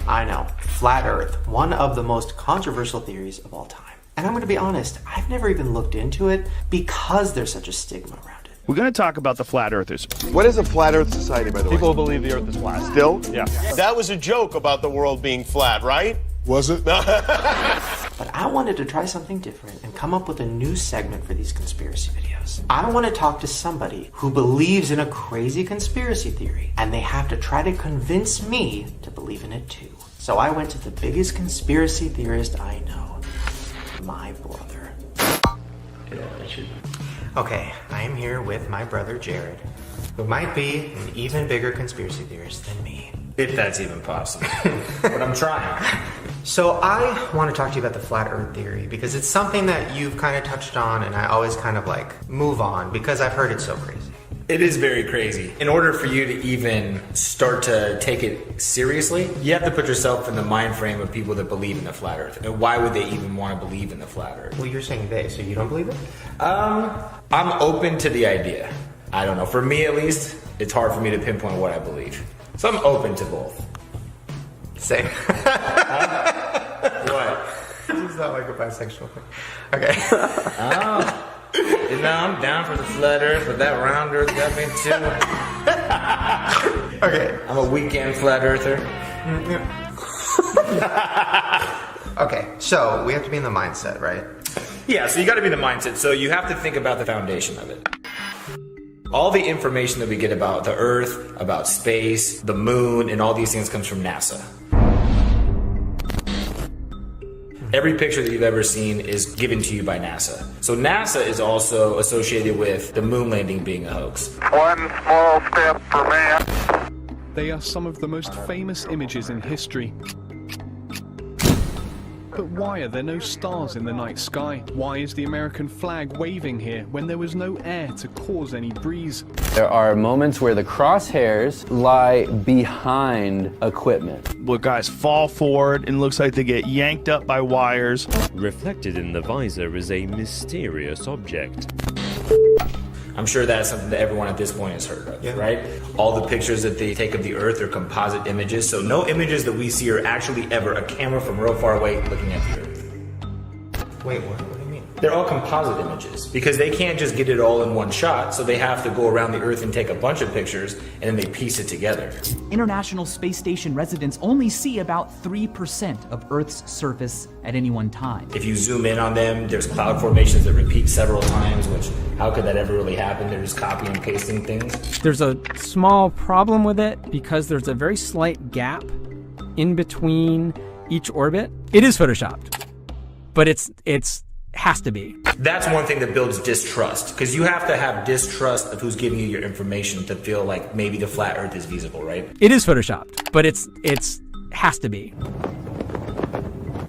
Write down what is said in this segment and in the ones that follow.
I know, flat Earth, one of the most controversial theories of all time. And I'm going to be honest, I've never even looked into it because there's such a stigma around it. We're going to talk about the flat earthers. What is a flat Earth society, by the way? People believe the Earth is flat. Still? Yeah. That was a joke about the world being flat, right? Was it? But I wanted to try something different and come up with a new segment for these conspiracy videos. I want to talk to somebody who believes in a crazy conspiracy theory, and they have to try to convince me to believe in it too. So I went to the biggest conspiracy theorist I know, my brother. Okay, I am here with my brother Jared, who might be an even bigger conspiracy theorist than me. If that's even possible. But I'm trying. So I want to talk to you about the flat earth theory because it's something that you've kind of touched on and I always kind of like move on because I've heard it's so crazy. It is very crazy. In order for you to even start to take it seriously, you have to put yourself in the mind frame of people that believe in the flat earth. And why would they even want to believe in the flat earth? Well, you're saying they, so you don't believe it? I'm open to the idea. I don't know. For me, at least, it's hard for me to pinpoint what I believe. So I'm open to both. Same. What? This is not like a bisexual thing. Okay. Oh. You know, I'm down for the flat earth, but that round earth got me too. Okay. I'm a weekend flat earther. Okay, so we have to be in the mindset, right? Yeah, so you gotta be in the mindset. So you have to think about the foundation of it. All the information that we get about the Earth, about space, the moon, and all these things comes from NASA. Every picture that you've ever seen is given to you by NASA. So NASA is also associated with the moon landing being a hoax. One small step for man. They are some of the most famous images in history. But why are there no stars in the night sky? Why is the American flag waving here when there was no air to cause any breeze? There are moments where the crosshairs lie behind equipment. Where guys fall forward and looks like they get yanked up by wires. Reflected in the visor is a mysterious object. I'm sure that's something that everyone at this point has heard of, right? All the pictures that they take of the Earth are composite images, so no images that we see are actually ever a camera from real far away looking at the Earth. Wait, what do you mean? They're all composite images because they can't just get it all in one shot, so they have to go around the Earth and take a bunch of pictures and then they piece it together. International Space Station residents only see about 3% of Earth's surface at any one time. If you zoom in on them, there's cloud formations that repeat several times, which how could that ever really happen? They're just copying and pasting things. There's a small problem with it because there's a very slight gap in between each orbit. It is photoshopped, but it's has to be. That's one thing that builds distrust, because you have to have distrust of who's giving you your information to feel like maybe the flat Earth is feasible, right? It is photoshopped, but it's has to be.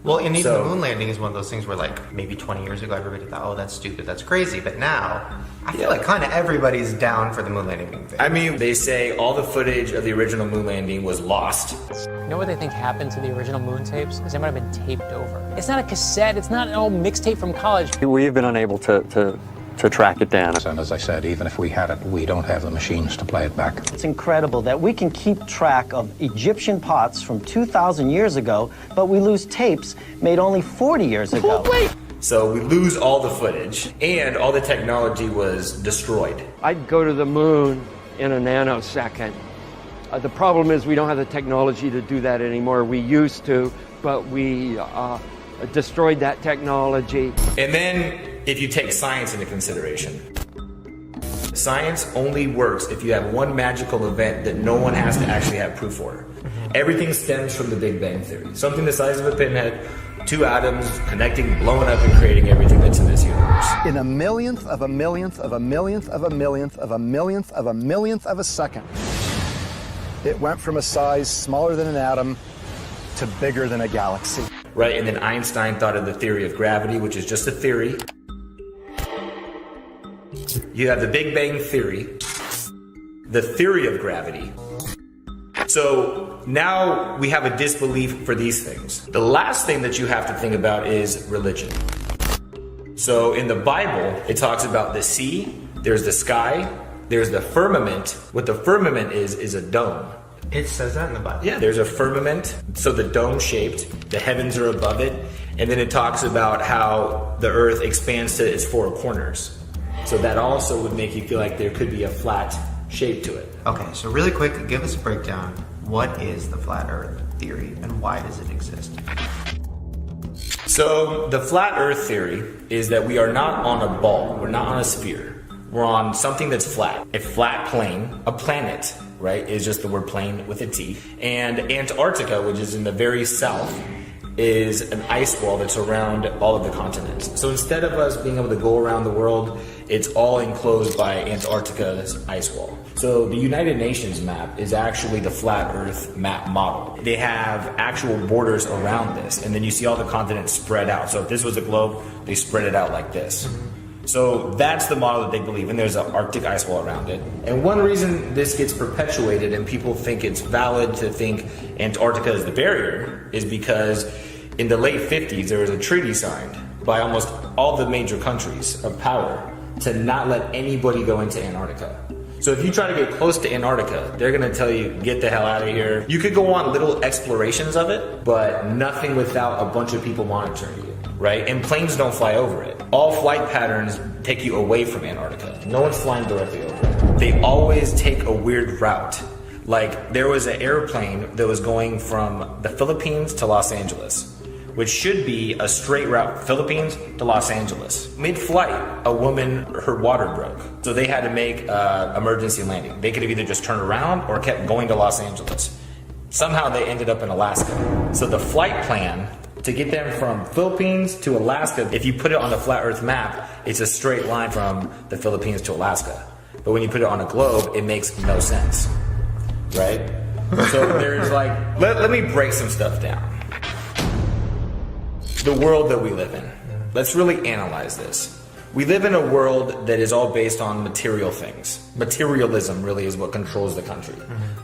Well, and even the moon landing is one of those things where, like, maybe 20 years ago, everybody thought, oh, that's stupid, that's crazy. But now, I feel like kind of everybody's down for the moon landing being fake. I mean, they say all the footage of the original moon landing was lost. You know what they think happened to the original moon tapes? Is they might have been taped over. It's not a cassette, it's not an old mixtape from college. We've been unable to track it down. And as I said, even if we had it, we don't have the machines to play it back. It's incredible that we can keep track of Egyptian pots from 2,000 years ago, but we lose tapes made only 40 years ago. Wait! So we lose all the footage, and all the technology was destroyed. I'd go to the moon in a nanosecond. The problem is we don't have the technology to do that anymore. We used to, but we destroyed that technology. And then, if you take science into consideration, science only works if you have one magical event that no one has to actually have proof for. Everything stems from the Big Bang Theory. Something the size of a pinhead, two atoms connecting, blowing up, and creating everything that's in this universe. In a millionth of a millionth of a millionth of a millionth of a millionth of a millionth of a second, it went from a size smaller than an atom to bigger than a galaxy. Right, and then Einstein thought of the theory of gravity, which is just a theory. You have the Big Bang Theory, the theory of gravity. So now we have a disbelief for these things. The last thing that you have to think about is religion. So in the Bible, it talks about the sea, there's the sky, there's the firmament. What the firmament is a dome. It says that in the Bible. Yeah, there's a firmament, so the dome shaped, the heavens are above it, and then it talks about how the earth expands to its four corners. So that also would make you feel like there could be a flat shape to it. Okay, so really quick, give us a breakdown. What is the flat earth theory and why does it exist? So the flat earth theory is that we are not on a ball, we're not on a sphere. We're on something that's flat. A flat plane, a planet, right, is just the word plane with a T. And Antarctica, which is in the very south, is an ice wall that's around all of the continents. So instead of us being able to go around the world, it's all enclosed by Antarctica's ice wall. So the United Nations map is actually the flat earth map model. They have actual borders around this, and then you see all the continents spread out. So if this was a globe, they spread it out like this. So that's the model that they believe in. There's an Arctic ice wall around it. And one reason this gets perpetuated and people think it's valid to think Antarctica is the barrier is because in the late 50s, there was a treaty signed by almost all the major countries of power to not let anybody go into Antarctica. So if you try to get close to Antarctica, they're gonna tell you, get the hell out of here. You could go on little explorations of it, but nothing without a bunch of people monitoring you, right? And planes don't fly over it. All flight patterns take you away from Antarctica. No one's flying directly over it. They always take a weird route. Like there was an airplane that was going from the Philippines to Los Angeles, which should be a straight route, Philippines to Los Angeles. Mid-flight, a woman, her water broke. So they had to make emergency landing. They could have either just turned around or kept going to Los Angeles. Somehow they ended up in Alaska. So the flight plan to get them from Philippines to Alaska, if you put it on the flat earth map, it's a straight line from the Philippines to Alaska. But when you put it on a globe, it makes no sense, right? So there's like, let me break some stuff down. The world that we live in. Let's really analyze this. We live in a world that is all based on material things. Materialism really is what controls the country.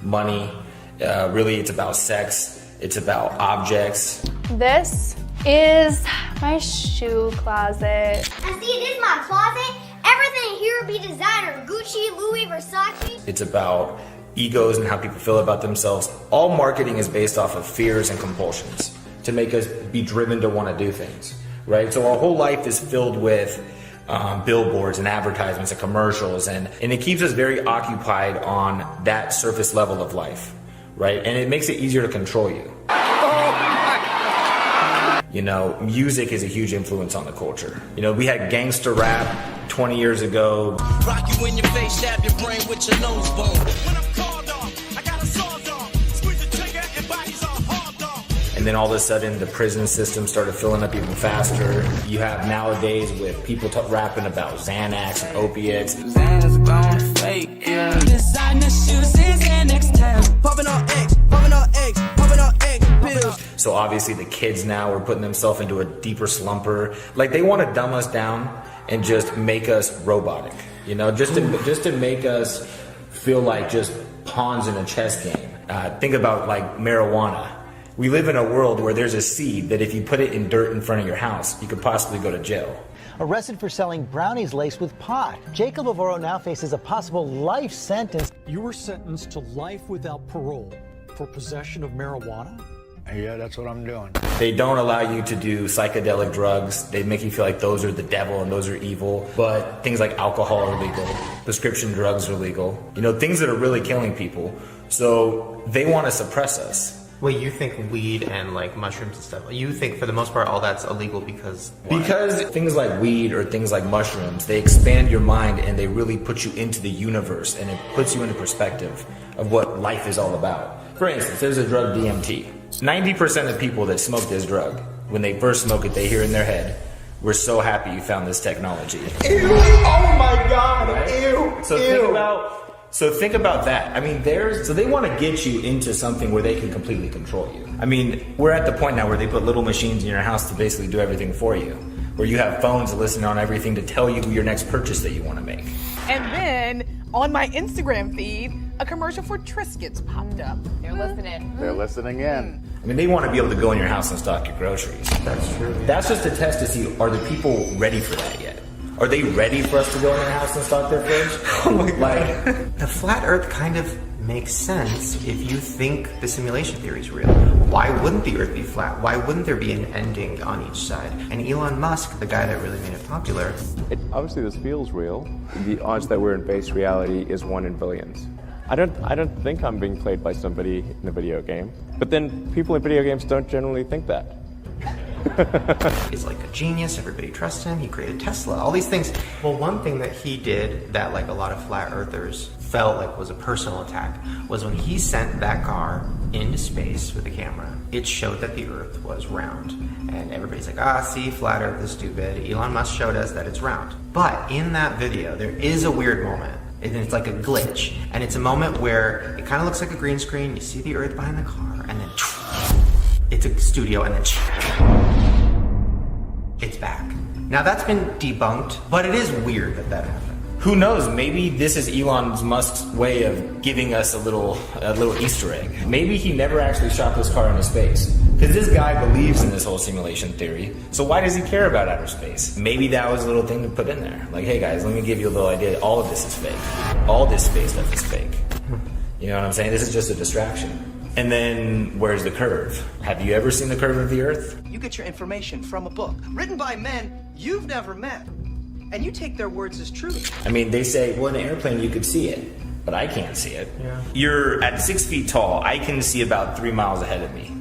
Money, really it's about sex, it's about objects. This is my shoe closet. And see, this is my closet. Everything here would be designer. Gucci, Louis, Versace. It's about egos and how people feel about themselves. All marketing is based off of fears and compulsions to make us be driven to want to do things, right? So our whole life is filled with billboards and advertisements and commercials, and it keeps us very occupied on that surface level of life, right? And it makes it easier to control you. You know, music is a huge influence on the culture. You know, we had gangster rap 20 years ago. Rock you in your face, stab your brain with your nose bone. When I'm called off, I got a sawed off. Squeeze the trigger and bodies are hauled off. And then all of a sudden, the prison system started filling up even faster. You have nowadays with people rapping about Xanax and opiates. Xanax gone fake, yeah. Designer shoes is Xanax time. Popping on X, popping on X, popping on X pills. So obviously the kids now are putting themselves into a deeper slumper. Like they want to dumb us down and just make us robotic, you know, just to make us feel like just pawns in a chess game. Think about like marijuana. We live in a world where there's a seed that if you put it in dirt in front of your house, you could possibly go to jail. Arrested for selling brownies laced with pot. Jacob Avoro now faces a possible life sentence. You were sentenced to life without parole for possession of marijuana? Yeah, that's what I'm doing. They don't allow you to do psychedelic drugs. They make you feel like those are the devil and those are evil. But things like alcohol are legal. Prescription drugs are legal. You know, things that are really killing people. So they want to suppress us. Wait, you think weed and like mushrooms and stuff, you think for the most part all that's illegal because why? Because things like weed or things like mushrooms, they expand your mind and they really put you into the universe and it puts you into perspective of what life is all about. For instance, there's a drug DMT. 90% of people that smoke this drug, when they first smoke it, they hear in their head, "We're so happy you found this technology." Ew! Oh my God! Right? Ew! So think about that. I mean, so they want to get you into something where they can completely control you. I mean, we're at the point now where they put little machines in your house to basically do everything for you. Where you have phones listening on everything to tell you your next purchase that you want to make. And then on my Instagram feed, a commercial for Triscuits popped up. They're listening. They're listening in. I mean, they want to be able to go in your house and stock your groceries. That's true. That's just a test to see, are the people ready for that yet? Are they ready for us to go in their house and stock their fridge? Oh my God. The flat earth kind of makes sense if you think the simulation theory is real. Why wouldn't the Earth be flat? Why wouldn't there be an ending on each side? And Elon Musk, the guy that really made it popular, Obviously this feels real. The odds that we're in base reality is 1 in billions. I don't think I'm being played by somebody in a video game. But then people in video games don't generally think that. He's like a genius, everybody trusts him, he created Tesla, all these things. Well, one thing that he did that like a lot of flat earthers felt like was a personal attack was when he sent that car into space with a camera, it showed that the Earth was round. And everybody's like, see, flat Earth is stupid. Elon Musk showed us that it's round. But in that video, there is a weird moment. And it's like a glitch. And it's a moment where it kind of looks like a green screen, you see the Earth behind the car, and then it's a studio, and then it's back. Now that's been debunked, but it is weird that that happened. Who knows? Maybe this is Elon Musk's way of giving us a little Easter egg. Maybe he never actually shot this car into space. Because this guy believes in this whole simulation theory, so why does he care about outer space? Maybe that was a little thing to put in there. Like, hey guys, let me give you a little idea. All of this is fake. All this space stuff is fake. You know what I'm saying? This is just a distraction. And then, where's the curve? Have you ever seen the curve of the Earth? You get your information from a book written by men you've never met, and you take their words as truth. I mean, they say, well, in an airplane you could see it, but I can't see it. Yeah. You're at 6 feet tall. I can see about 3 miles ahead of me.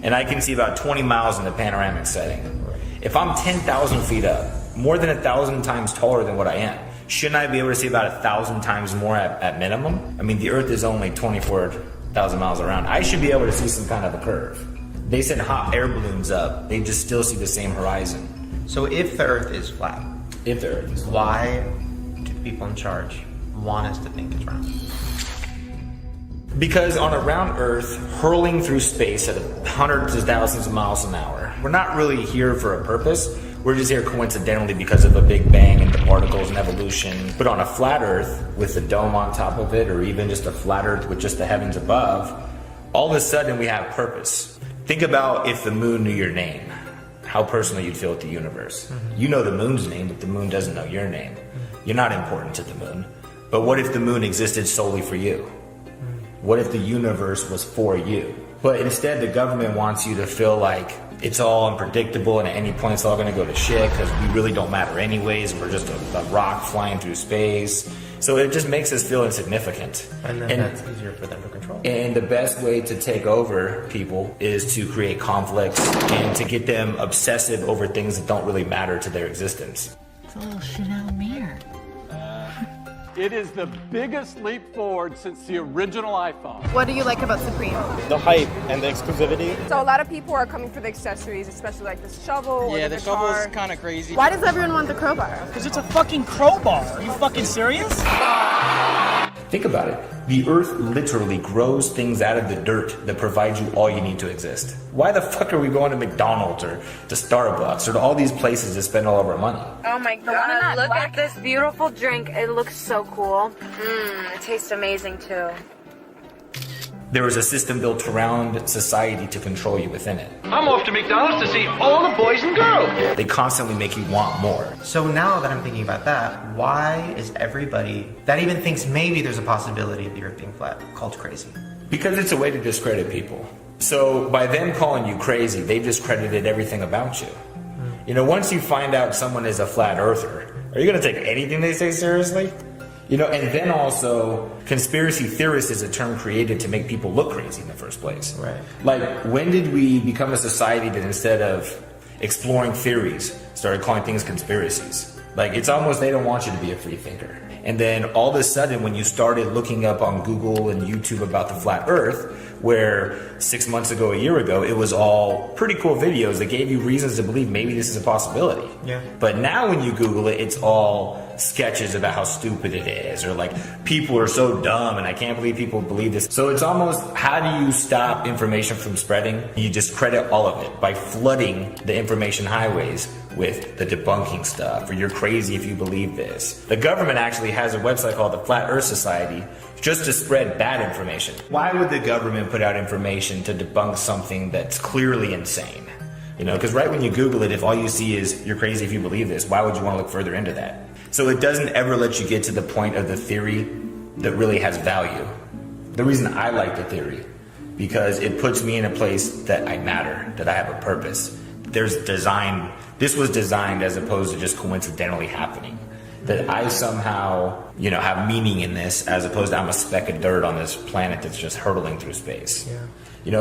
And I can see about 20 miles in the panoramic setting. If I'm 10,000 feet up, more than 1,000 times taller than what I am, shouldn't I be able to see about 1,000 times more at minimum? I mean, the Earth is only 24,000 miles around. I should be able to see some kind of a curve. They send hot air balloons up. They just still see the same horizon. So if the Earth is flat, why do the people in charge want us to think it's round? Because on a round Earth, hurling through space at hundreds of thousands of miles an hour, we're not really here for a purpose. We're just here coincidentally because of a Big Bang and the particles and evolution. But on a flat Earth with a dome on top of it, or even just a flat Earth with just the heavens above, all of a sudden we have purpose. Think about if the moon knew your name, how personal you'd feel with the universe. You know the moon's name, but the moon doesn't know your name. You're not important to the moon. But what if the moon existed solely for you? What if the universe was for you? But instead, the government wants you to feel like it's all unpredictable and at any point it's all going to go to shit because we really don't matter anyways. We're just a rock flying through space. So it just makes us feel insignificant. And then that's easier for them to control. And the best way to take over people is to create conflicts and to get them obsessive over things that don't really matter to their existence. It's a little Chanel mirror. It is the biggest leap forward since the original iPhone. What do you like about Supreme? The hype and the exclusivity. So a lot of people are coming for the accessories, especially like this shovel or Yeah, the the guitar. shovel's kind of crazy. Why does everyone want the crowbar? Because it's a fucking crowbar. Are you fucking serious? Think about it. The Earth literally grows things out of the dirt that provide you all you need to exist. Why the fuck are we going to McDonald's or to Starbucks or to all these places to spend all of our money? Oh my god, look at this beautiful drink. It looks so cool. It tastes amazing too. There was a system built around society to control you within it. I'm off to McDonald's to see all the boys and girls. They constantly make you want more. So now that I'm thinking about that, why is everybody that even thinks maybe there's a possibility of the Earth being flat called crazy? Because it's a way to discredit people. So by them calling you crazy, they've discredited everything about you. You know, once you find out someone is a flat earther, are you going to take anything they say seriously? You know, and then also, conspiracy theorist is a term created to make people look crazy in the first place. Right. Like, when did we become a society that instead of exploring theories, started calling things conspiracies? Like, it's almost they don't want you to be a free thinker. And then all of a sudden, when you started looking up on Google and YouTube about the flat Earth, where 6 months ago, a year ago, it was all pretty cool videos that gave you reasons to believe maybe this is a possibility. Yeah. But now when you Google it, it's all sketches about how stupid it is, or like people are so dumb and I can't believe people believe this. So it's almost, how do you stop information from spreading? You discredit all of it by flooding the information highways with the debunking stuff, or you're crazy if you believe this. The government actually has a website called the Flat Earth Society just to spread bad information. Why would the government put out information to debunk something that's clearly insane? You know, because right when you Google it, if all you see is you're crazy if you believe this, why would you want to look further into that? So it doesn't ever let you get to the point of the theory that really has value. The reason I like the theory, because it puts me in a place that I matter, that I have a purpose. This was designed as opposed to just coincidentally happening. That I somehow, have meaning in this, as opposed to I'm a speck of dirt on this planet that's just hurtling through space. Yeah.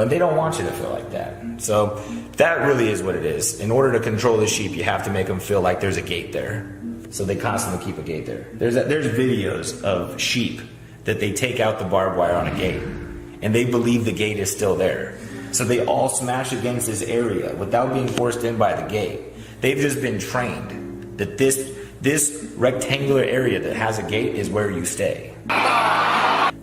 And they don't want you to feel like that. So that really is what it is. In order to control the sheep, you have to make them feel like there's a gate there. So they constantly keep a gate there. There's videos of sheep that they take out the barbed wire on a gate, and they believe the gate is still there. So they all smash against this area without being forced in by the gate. They've just been trained that this rectangular area that has a gate is where you stay.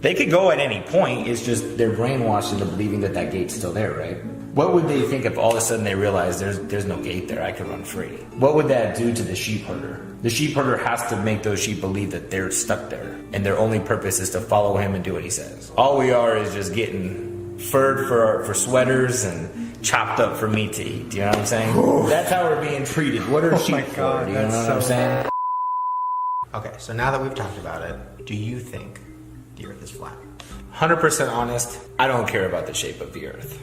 They could go at any point, it's just they're brainwashed into believing that that gate's still there, right? What would they think if all of a sudden they realize there's no gate there, I could run free? What would that do to the sheep herder? The sheep herder has to make those sheep believe that they're stuck there, and their only purpose is to follow him and do what he says. All we are is just getting furred for sweaters and chopped up for meat to eat. Do you know what I'm saying? Ooh. That's how we're being treated. What are sheep for? Do you know what I'm saying? Okay, so now that we've talked about it, do you think the Earth is flat? 100% honest, I don't care about the shape of the Earth.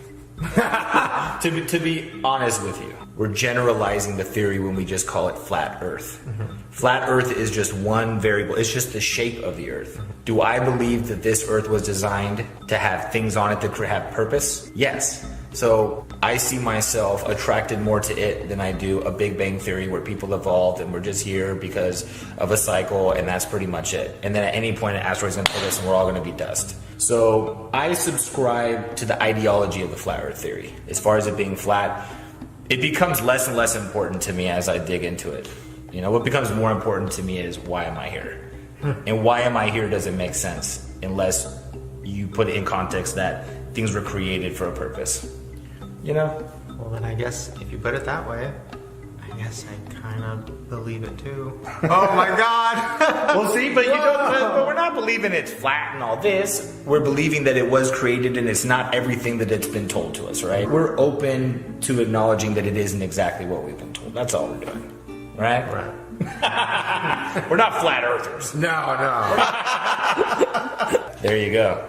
To be honest with you, we're generalizing the theory when we just call it flat Earth. Flat Earth is just one variable. It's just the shape of the Earth. Do I believe that this Earth was designed to have things on it that could have purpose? Yes. So I see myself attracted more to it than I do a Big Bang Theory where people evolved and we're just here because of a cycle and that's pretty much it. And then at any point an asteroid's going to hit us and we're all going to be dust. So I subscribe to the ideology of the flat Earth theory. As far as it being flat, it becomes less and less important to me as I dig into it. What becomes more important to me is why am I here? And why am I here doesn't make sense unless you put it in context that things were created for a purpose. Well, then I guess if you put it that way, I guess I kind of believe it too. Oh my God! Well, see, but but we're not believing it's flat and all this. We're believing that it was created and it's not everything that it's been told to us, right? We're open to acknowledging that it isn't exactly what we've been told. That's all we're doing, right? We're not flat earthers. No. There you go.